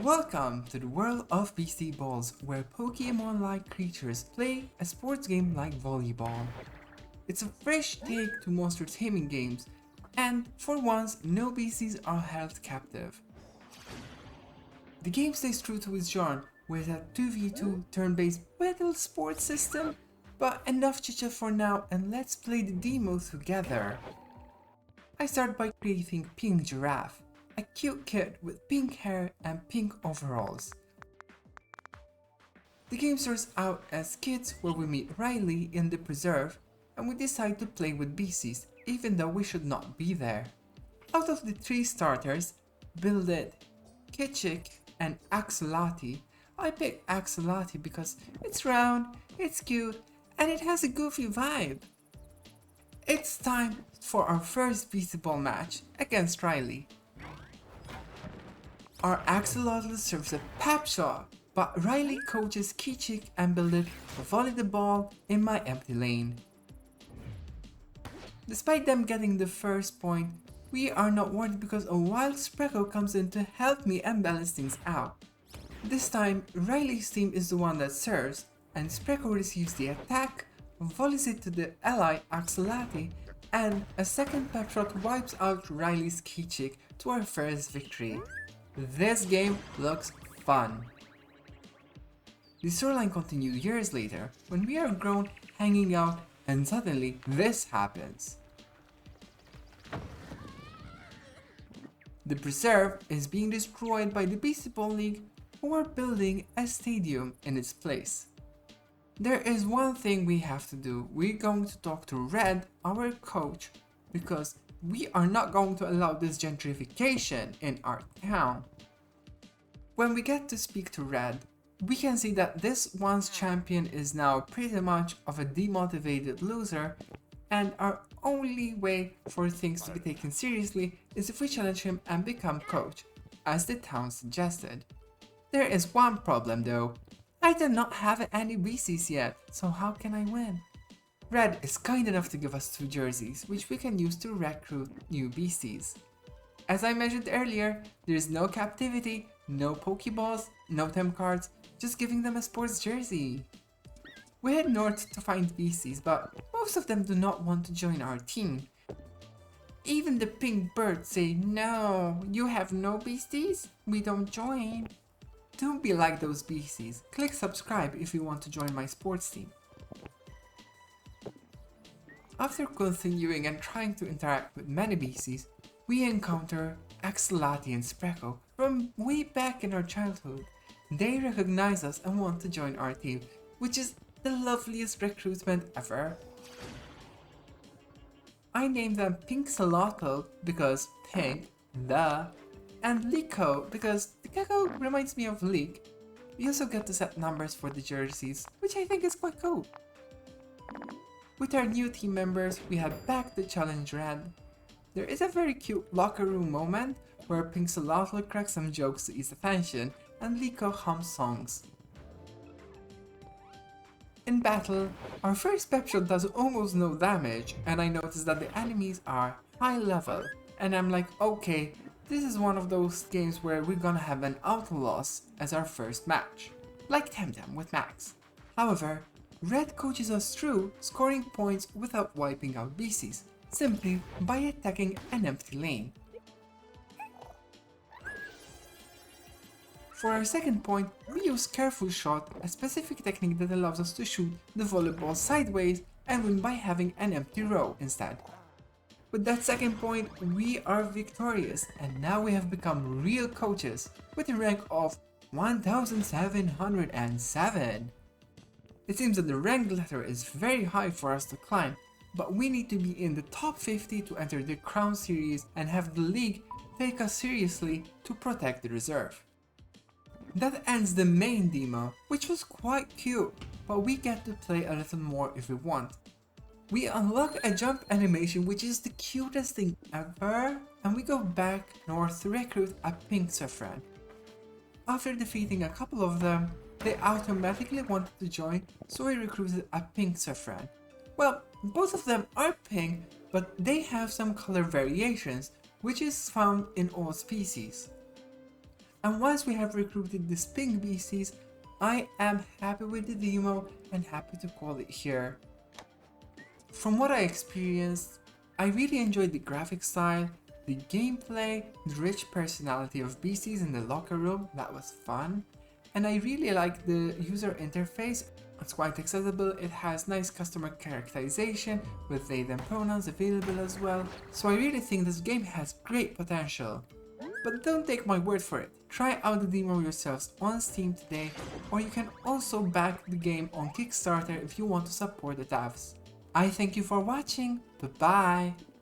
Welcome to the world of Beastieballs, where Pokémon-like creatures play a sports game like volleyball. It's a fresh take to monster taming games, and for once, no beasties are held captive. The game stays true to its genre, with a 2v2 turn-based battle sports system, but enough chit-chat for now and let's play the demo together. I start by creating Pink Giraffe, a cute kid with pink hair and pink overalls. The game starts out as kids where we meet Riely in the preserve and we decide to play with beasties even though we should not be there. Out of the 3 starters, Bildit, Kichik and Axolati, I picked Axolati because it's round, it's cute, and it has a goofy vibe. It's time for our first Beastieball match against Riely. Our Axolotl serves a pep shot, but Riely coaches Kichik and Bildit to volley the ball in my empty lane. Despite them getting the first point, we are not worried because a wild Sprecko comes in to help me and balance things out. This time, Riely's team is the one that serves, and Sprecko receives the attack, volleys it to the ally Axolati, and a second pep shot wipes out Riely's Kichik to our first victory. This game looks fun. The storyline continued years later, when we are grown, hanging out, and suddenly this happens. The preserve is being destroyed by the Beastieball League, who are building a stadium in its place. There is one thing we have to do. We're going to talk to Red, our coach, because we are not going to allow this gentrification in our town. When we get to speak to Red, we can see that this once champion is now pretty much of a demotivated loser, and our only way for things to be taken seriously is if we challenge him and become coach, as the town suggested. There is one problem though. I do not have any beasties yet, so how can I win? Red is kind enough to give us 2 jerseys, which we can use to recruit new beasties. As I mentioned earlier, there is no captivity, no Pokeballs, no temp cards, just giving them a sports jersey. We head north to find beasties, but most of them do not want to join our team. Even the pink birds say, "No, you have no beasties? We don't join." Don't be like those beasties. Click subscribe if you want to join my sports team. After continuing and trying to interact with many beasties, we encounter Axolati and Sprecko from way back in our childhood. They recognize us and want to join our team, which is the loveliest recruitment ever. I named them Pinxolotl because pink, duh, and Lico because the gecko reminds me of Leek. We also get to set numbers for the jerseys, which I think is quite cool. With our new team members, we head back to challenge Red. There is a very cute locker room moment where Pinxolotl cracks some jokes to ease the tension and Lico hums songs. In battle, our first pep shot does almost no damage and I notice that the enemies are high level and I'm like, okay, this is one of those games where we're gonna have an auto loss as our first match, like Temtem with Max. However, Red coaches us through scoring points without wiping out beasties, simply by attacking an empty lane. For our second point, we use Careful Shot, a specific technique that allows us to shoot the volleyball sideways and win by having an empty row instead. With that second point, we are victorious and now we have become real coaches with a rank of 1707. It seems that the rank ladder is very high for us to climb, but we need to be in the top 50 to enter the Crown Series and have the league take us seriously to protect the reserve. That ends the main demo, which was quite cute, but we get to play a little more if we want. We unlock a jump animation which is the cutest thing ever, and we go back north to recruit a pink Saffron. After defeating a couple of them, they automatically wanted to join, so we recruited a pink Saffron. Well, both of them are pink, but they have some color variations, which is found in all species. And once we have recruited these pink beasties, I am happy with the demo and happy to call it here. From what I experienced, I really enjoyed the graphic style, the gameplay, the rich personality of beasties in the locker room, that was fun, and I really like the user interface. It's quite accessible, it has nice customer characterization with they them pronouns available as well, so I really think this game has great potential. But don't take my word for it, try out the demo yourselves on Steam today, or you can also back the game on Kickstarter if you want to support the devs. I thank you for watching, bye bye!